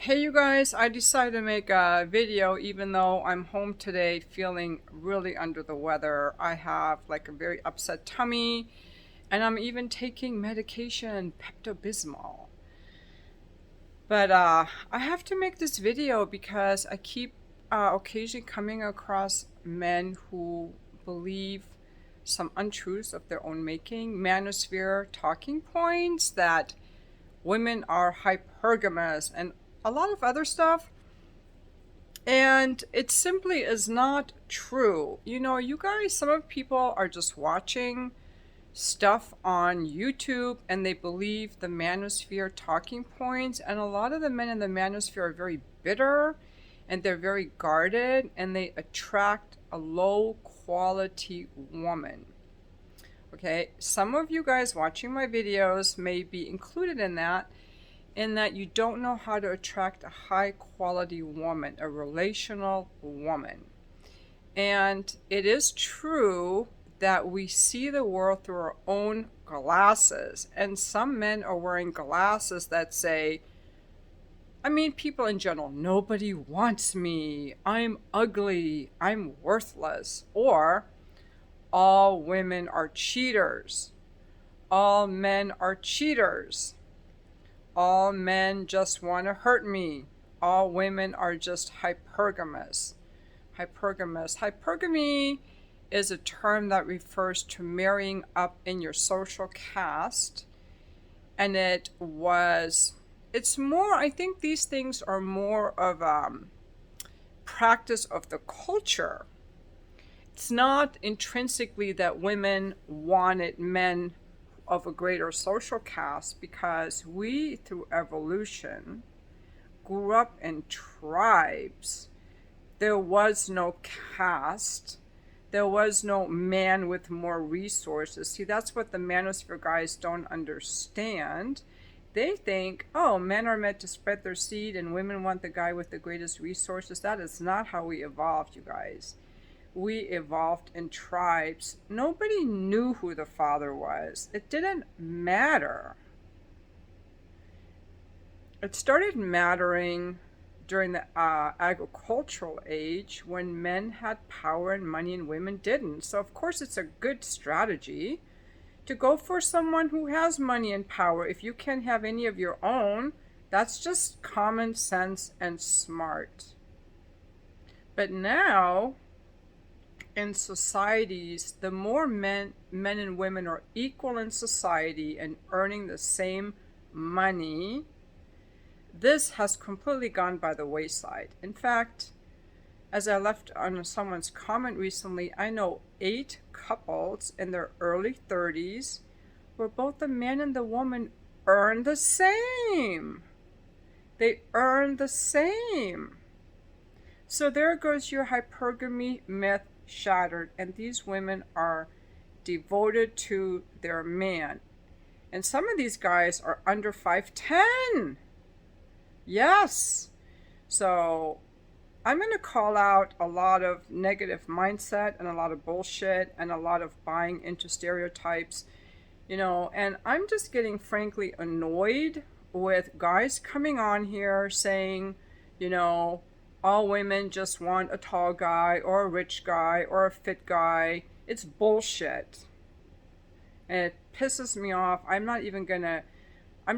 Hey you guys, I decided to make a video even though I'm home today feeling really under the weather. I have like a very upset tummy and I'm even taking medication, Pepto-Bismol. But I have to make this video because I keep occasionally coming across men who believe some untruths of their own making, manosphere talking points that women are hypergamous and a lot of other stuff. And it simply is not true. You know, you guys, some of people are just watching stuff on YouTube and they believe the manosphere talking points. And a lot of the men in the manosphere are very bitter and they're very guarded and they attract a low quality woman. Okay, some of you guys watching my videos may be included in that you don't know how to attract a high quality woman, a relational woman. And it is true that we see the world through our own glasses. And some men are wearing glasses that say, people in general, nobody wants me, I'm ugly, I'm worthless, or all women are cheaters, all men are cheaters, all men just want to hurt me, all women are just hypergamous. Hypergamy is a term that refers to marrying up in your social caste. And it's more, I think these things are more of practice of the culture. It's not intrinsically that women wanted men of a greater social caste, because we, through evolution, grew up in tribes. There was no caste. There was no man with more resources. See, that's what the manosphere guys don't understand. They think, oh, men are meant to spread their seed and women want the guy with the greatest resources. That is not how we evolved, you guys. We evolved in tribes. Nobody knew who the father was. It didn't matter. It started mattering during the agricultural age, when men had power and money and women didn't. So of course it's a good strategy to go for someone who has money and power. If you can't have any of your own, that's just common sense and smart. But now, in societies, the more men and women are equal in society and earning the same money, this has completely gone by the wayside. In fact, as I left on someone's comment recently, I know 8 couples in their early 30s where both the man and the woman earn the same. They earn the same. So there goes your hypergamy myth shattered, and these women are devoted to their man. And some of these guys are under 5'10". Yes. So I'm going to call out a lot of negative mindset and a lot of bullshit and a lot of buying into stereotypes, and I'm just getting frankly annoyed with guys coming on here saying, all women just want a tall guy or a rich guy or a fit guy. It's bullshit. And it pisses me off. I'm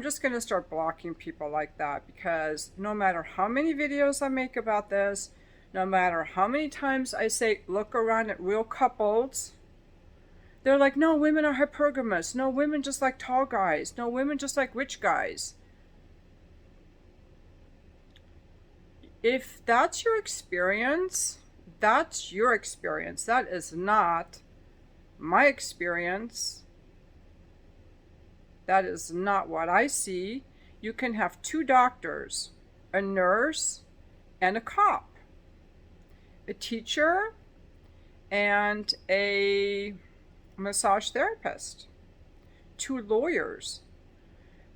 just going to start blocking people like that, because no matter how many videos I make about this, no matter how many times I say, look around at real couples, they're like, no, women are hypergamous. No, women just like tall guys. No, women just like rich guys. If that's your experience, that's your experience. That is not my experience. That is not what I see. You can have 2 doctors, a nurse, and a cop, a teacher, and a massage therapist, 2 lawyers,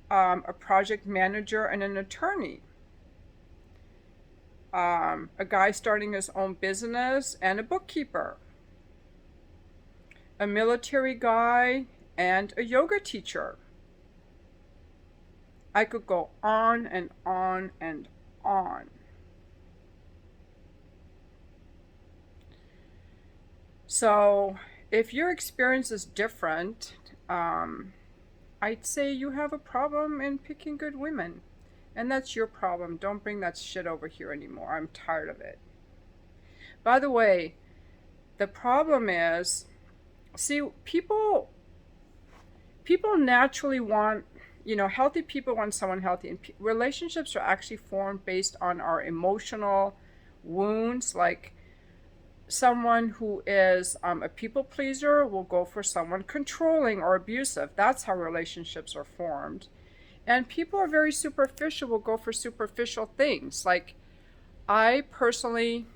a project manager and an attorney, a guy starting his own business and a bookkeeper, a military guy and a yoga teacher. I could go on and on and on. So if your experience is different, I'd say you have a problem in picking good women. And that's your problem. Don't bring that shit over here anymore. I'm tired of it. By the way, the problem is, see, people naturally want, healthy people want someone healthy. And relationships are actually formed based on our emotional wounds. Like, someone who is a people pleaser will go for someone controlling or abusive. That's how relationships are formed. And people are very superficial, will go for superficial things. Like, I personally,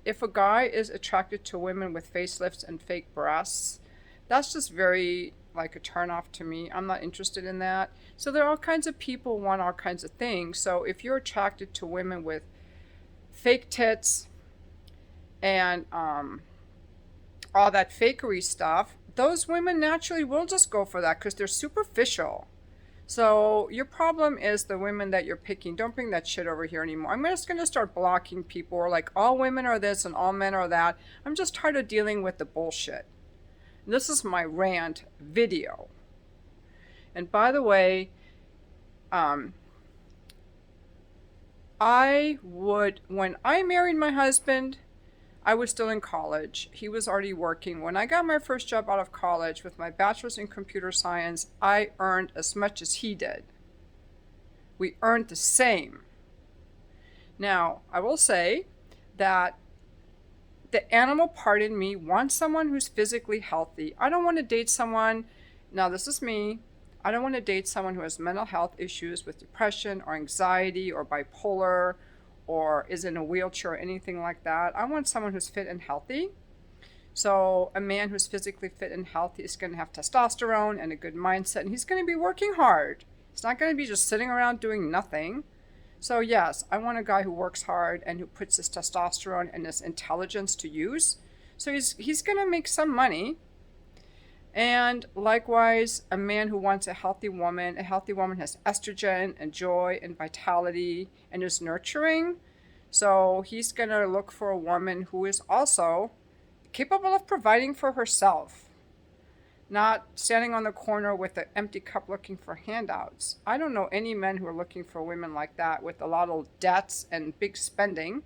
if a guy is attracted to women with facelifts and fake breasts, that's just very like a turnoff to me. I'm not interested in that. So there are all kinds of people want all kinds of things. So if you're attracted to women with fake tits and all that fakery stuff, those women naturally will just go for that because they're superficial. So your problem is the women that you're picking. Don't bring that shit over here anymore. I'm just going to start blocking people, or like all women are this and all men are that. I'm just tired of dealing with the bullshit. This is my rant video. And by the way, when I married my husband, I was still in college. He was already working. When I got my first job out of college with my bachelor's in computer science, I earned as much as he did. We earned the same. Now, I will say that the animal part in me wants someone who's physically healthy. I don't want to date someone, now this is me, I don't want to date someone who has mental health issues with depression or anxiety or bipolar or is in a wheelchair or anything like that. I want someone who's fit and healthy. So a man who's physically fit and healthy is going to have testosterone and a good mindset, and he's going to be working hard. He's not going to be just sitting around doing nothing. So yes, I want a guy who works hard and who puts his testosterone and his intelligence to use. So he's going to make some money. And likewise, a man who wants a healthy woman has estrogen and joy and vitality and is nurturing. So he's going to look for a woman who is also capable of providing for herself, not standing on the corner with an empty cup looking for handouts. I don't know any men who are looking for women like that with a lot of debts and big spending.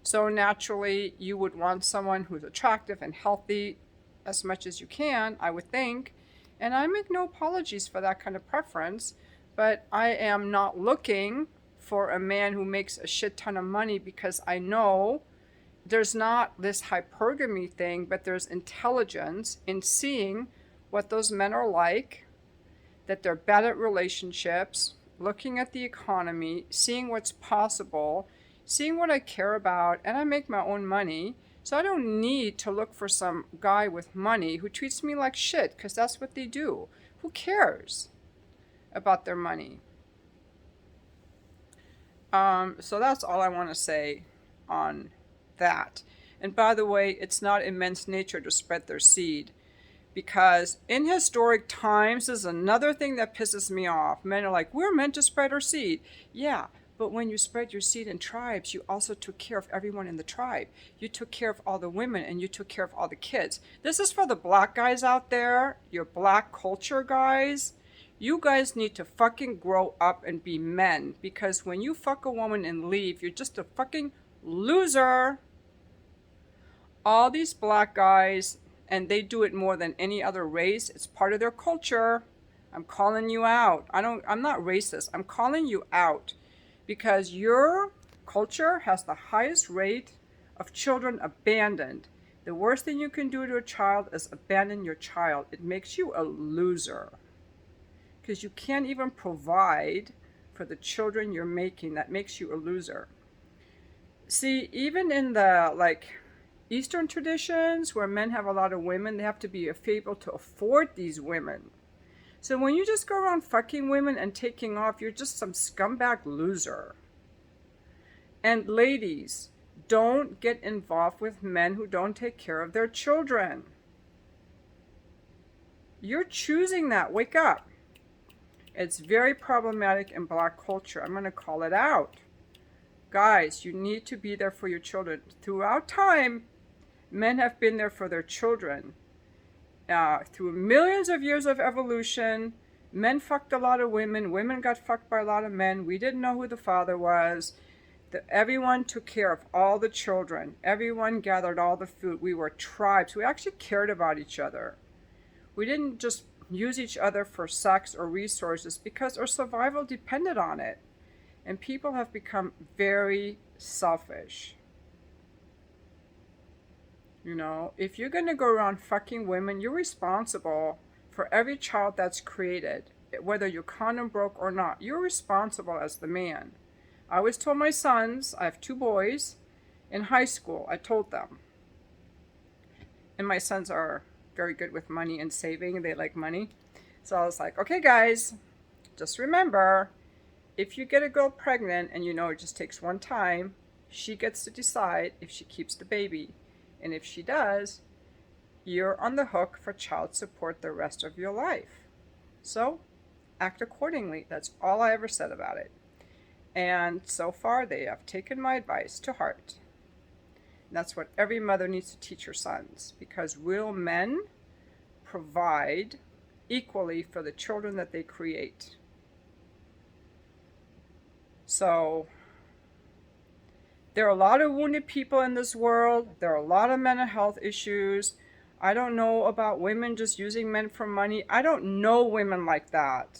So naturally, you would want someone who's attractive and healthy as much as you can, I would think. And I make no apologies for that kind of preference, but I am not looking for a man who makes a shit ton of money, because I know there's not this hypergamy thing, but there's intelligence in seeing what those men are like, that they're bad at relationships, looking at the economy, seeing what's possible, seeing what I care about, and I make my own money. So I don't need to look for some guy with money who treats me like shit, because that's what they do. Who cares about their money? So that's all I want to say on that. And by the way, it's not in men's nature to spread their seed, because in historic times, this is another thing that pisses me off. Men are like, we're meant to spread our seed. Yeah, but when you spread your seed in tribes, you also took care of everyone in the tribe. You took care of all the women and you took care of all the kids. This is for the black guys out there, your black culture guys. You guys need to fucking grow up and be men, because when you fuck a woman and leave, you're just a fucking loser. All these black guys, and they do it more than any other race. It's part of their culture. I'm calling you out. I'm not racist. I'm calling you out, because your culture has the highest rate of children abandoned. The worst thing you can do to a child is abandon your child. It makes you a loser, because you can't even provide for the children you're making. That makes you a loser. See, even in the Eastern traditions where men have a lot of women, they have to be able to afford these women. So when you just go around fucking women and taking off, you're just some scumbag loser. And ladies, don't get involved with men who don't take care of their children. You're choosing that. Wake up. It's very problematic in black culture. I'm going to call it out. Guys, you need to be there for your children. Throughout time, men have been there for their children. Through millions of years of evolution, men fucked a lot of women. Women got fucked by a lot of men. We didn't know who the father was. Everyone took care of all the children. Everyone gathered all the food. We were tribes. We actually cared about each other. We didn't just use each other for sex or resources because our survival depended on it. And people have become very selfish. You know, if you're going to go around fucking women, you're responsible for every child that's created. Whether your condom broke or not, you're responsible as the man. I always told my sons, I have 2 boys, in high school, I told them. And my sons are very good with money and saving, and they like money. So I was like, okay guys, just remember, if you get a girl pregnant and you know it just takes one time, she gets to decide if she keeps the baby. And if she does, you're on the hook for child support the rest of your life. So act accordingly. That's all I ever said about it. And so far, they have taken my advice to heart. And that's what every mother needs to teach her sons, because real men provide equally for the children that they create. So there are a lot of wounded people in this world. There are a lot of mental health issues. I don't know about women just using men for money. I don't know women like that.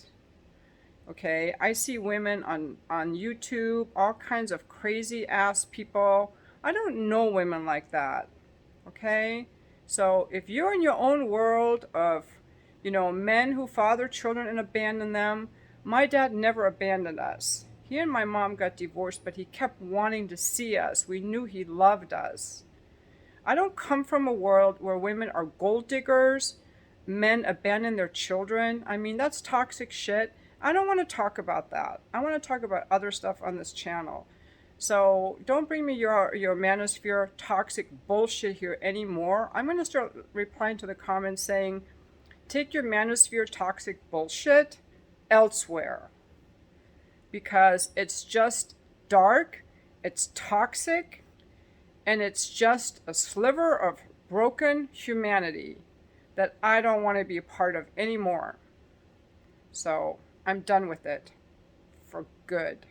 Okay, I see women on YouTube, all kinds of crazy ass people. I don't know women like that. Okay, so if you're in your own world of, you know, men who father children and abandon them, my dad never abandoned us. He and my mom got divorced, but he kept wanting to see us. We knew he loved us. I don't come from a world where women are gold diggers, men abandon their children. I mean, that's toxic shit. I don't want to talk about that. I want to talk about other stuff on this channel. So don't bring me your manosphere toxic bullshit here anymore. I'm going to start replying to the comments saying, take your manosphere toxic bullshit elsewhere. Because it's just dark, it's toxic, and it's just a sliver of broken humanity that I don't want to be a part of anymore. So I'm done with it for good.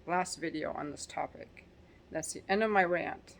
Last video on this topic. That's the end of my rant.